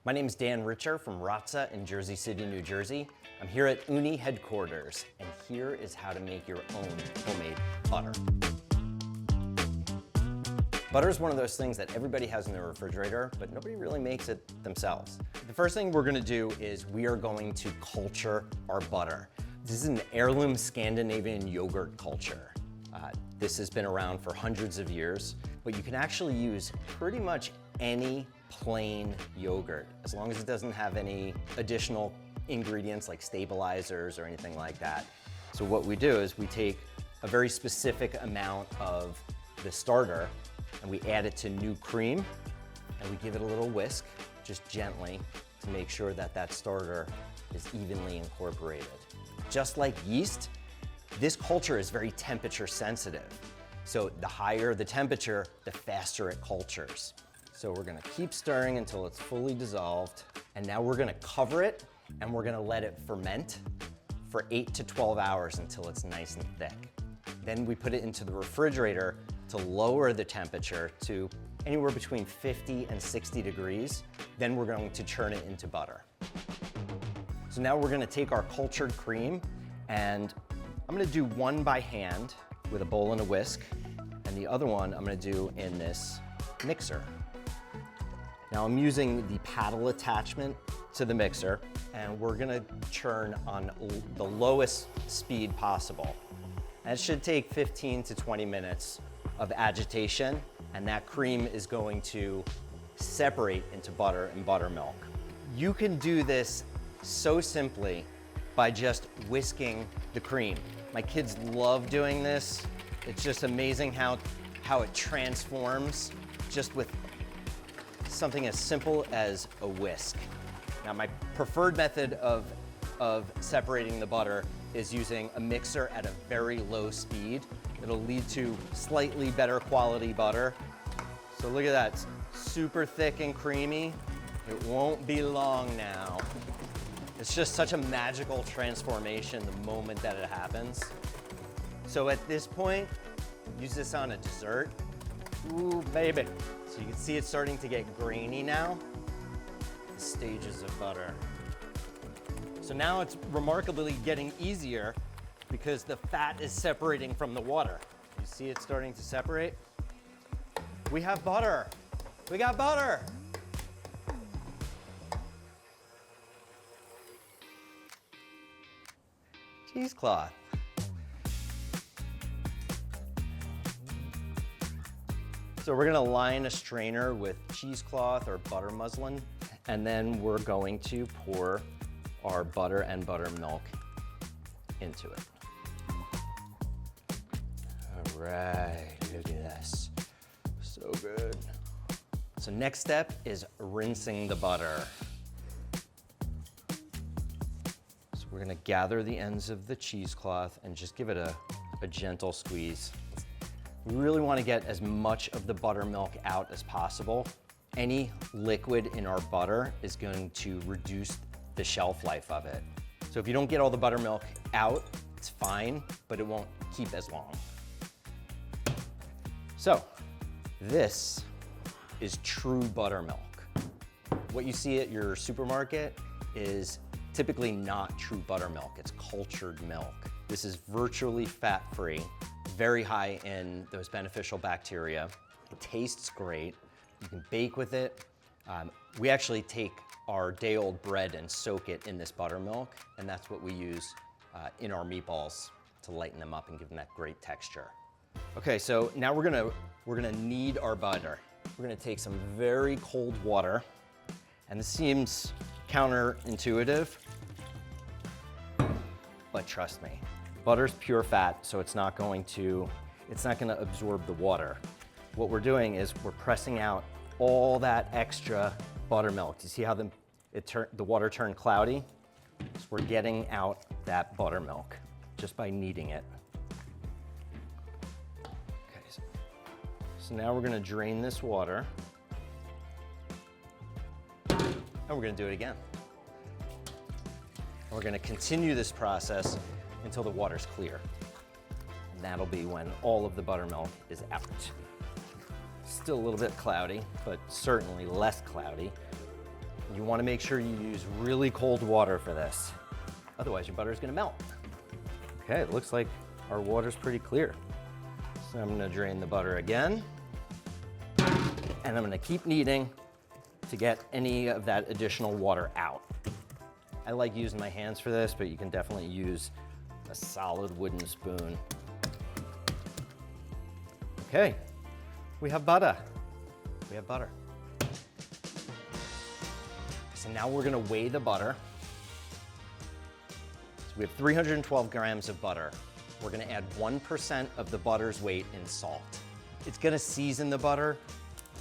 My name is Dan Richer from Razza in Jersey City, New Jersey. I'm here at Ooni headquarters, and here is how to make your own homemade butter. Butter is one of those things that everybody has in their refrigerator, but nobody really makes it themselves. The first thing we're gonna do is we are going to culture our butter. This is an heirloom Scandinavian yogurt culture. This has been around for hundreds of years, but you can actually use pretty much any plain yogurt, as long as it doesn't have any additional ingredients like stabilizers or anything like that. So what we do is we take a very specific amount of the starter and we add it to new cream and we give it a little whisk, just gently, to make sure that that starter is evenly incorporated. Just like yeast, this culture is very temperature sensitive. So the higher the temperature, the faster it cultures. So we're gonna keep stirring until it's fully dissolved. And now we're gonna cover it and we're gonna let it ferment for 8 to 12 hours until it's nice and thick. Then we put it into the refrigerator to lower the temperature to anywhere between 50 and 60 degrees. Then we're going to churn it into butter. So now we're gonna take our cultured cream and I'm gonna do one by hand with a bowl and a whisk, and the other one I'm gonna do in this mixer. Now I'm using the paddle attachment to the mixer, and we're gonna churn on the lowest speed possible. And it should take 15 to 20 minutes of agitation, and that cream is going to separate into butter and buttermilk. You can do this so simply by just whisking the cream. My kids love doing this. It's just amazing how it transforms just with something as simple as a whisk. Now, my preferred method of separating the butter is using a mixer at a very low speed. It'll lead to slightly better quality butter. So look at that, it's super thick and creamy. It won't be long now. It's just such a magical transformation the moment that it happens. So at this point, use this on a dessert. Ooh, baby. So you can see it's starting to get grainy now. The stages of butter. So now it's remarkably getting easier because the fat is separating from the water. You see it starting to separate? We have butter. We got butter. Cheesecloth. So we're gonna line a strainer with cheesecloth or butter muslin, and then we're going to pour our butter and buttermilk into it. All right, look at this. So good. So next step is rinsing the butter. We're gonna gather the ends of the cheesecloth and just give it a gentle squeeze. We really wanna get as much of the buttermilk out as possible. Any liquid in our butter is going to reduce the shelf life of it. So if you don't get all the buttermilk out, it's fine, but it won't keep as long. So this is true buttermilk. What you see at your supermarket is typically not true buttermilk, it's cultured milk. This is virtually fat-free, very high in those beneficial bacteria. It tastes great. You can bake with it. We actually take our day-old bread and soak it in this buttermilk, and that's what we use in our meatballs to lighten them up and give them that great texture. Okay, so now we're gonna knead our butter. We're gonna take some very cold water, and this seems counterintuitive, but trust me, butter's pure fat, so it's not gonna absorb the water. What we're doing is we're pressing out all that extra buttermilk. You see how the water turned cloudy? So we're getting out that buttermilk just by kneading it. Okay, so now we're gonna drain this water. And we're gonna do it again. And we're gonna continue this process until the water's clear. And that'll be when all of the buttermilk is out. Still a little bit cloudy, but certainly less cloudy. You wanna make sure you use really cold water for this. Otherwise, your butter is gonna melt. Okay, it looks like our water's pretty clear. So I'm gonna drain the butter again. And I'm gonna keep kneading to get any of that additional water out. I like using my hands for this, but you can definitely use a solid wooden spoon. Okay, we have butter. We have butter. So now we're gonna weigh the butter. So we have 312 grams of butter. We're gonna add 1% of the butter's weight in salt. It's gonna season the butter,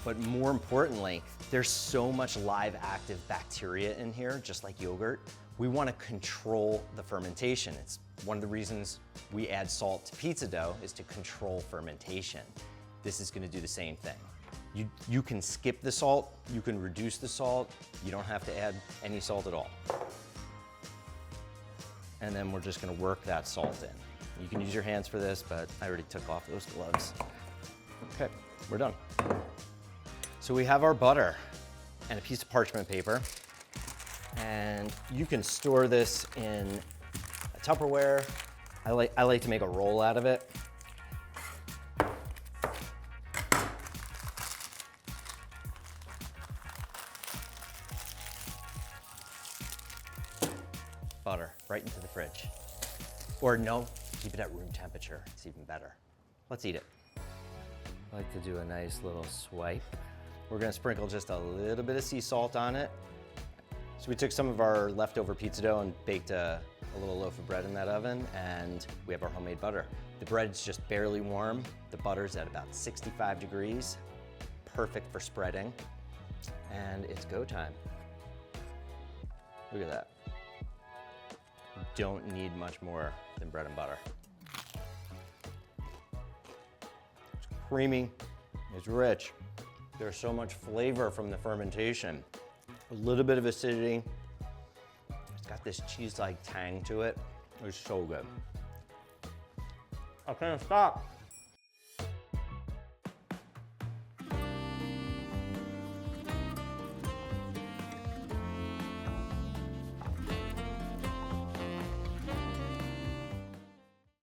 but more importantly, there's so much live active bacteria in here, just like yogurt. We wanna control the fermentation. It's one of the reasons we add salt to pizza dough is to control fermentation. This is gonna do the same thing. You can skip the salt, you can reduce the salt, you don't have to add any salt at all. And then we're just gonna work that salt in. You can use your hands for this, but I already took off those gloves. Okay, we're done. So we have our butter and a piece of parchment paper, and you can store this in a Tupperware. I like to make a roll out of it. Butter right into the fridge. Or no, keep it at room temperature. It's even better. Let's eat it. I like to do a nice little swipe. We're gonna sprinkle just a little bit of sea salt on it. So we took some of our leftover pizza dough and baked a little loaf of bread in that oven, and we have our homemade butter. The bread's just barely warm. The butter's at about 65 degrees. Perfect for spreading. And it's go time. Look at that. You don't need much more than bread and butter. It's creamy, it's rich. There's so much flavor from the fermentation. A little bit of acidity. It's got this cheese-like tang to it. It's so good. I can't stop.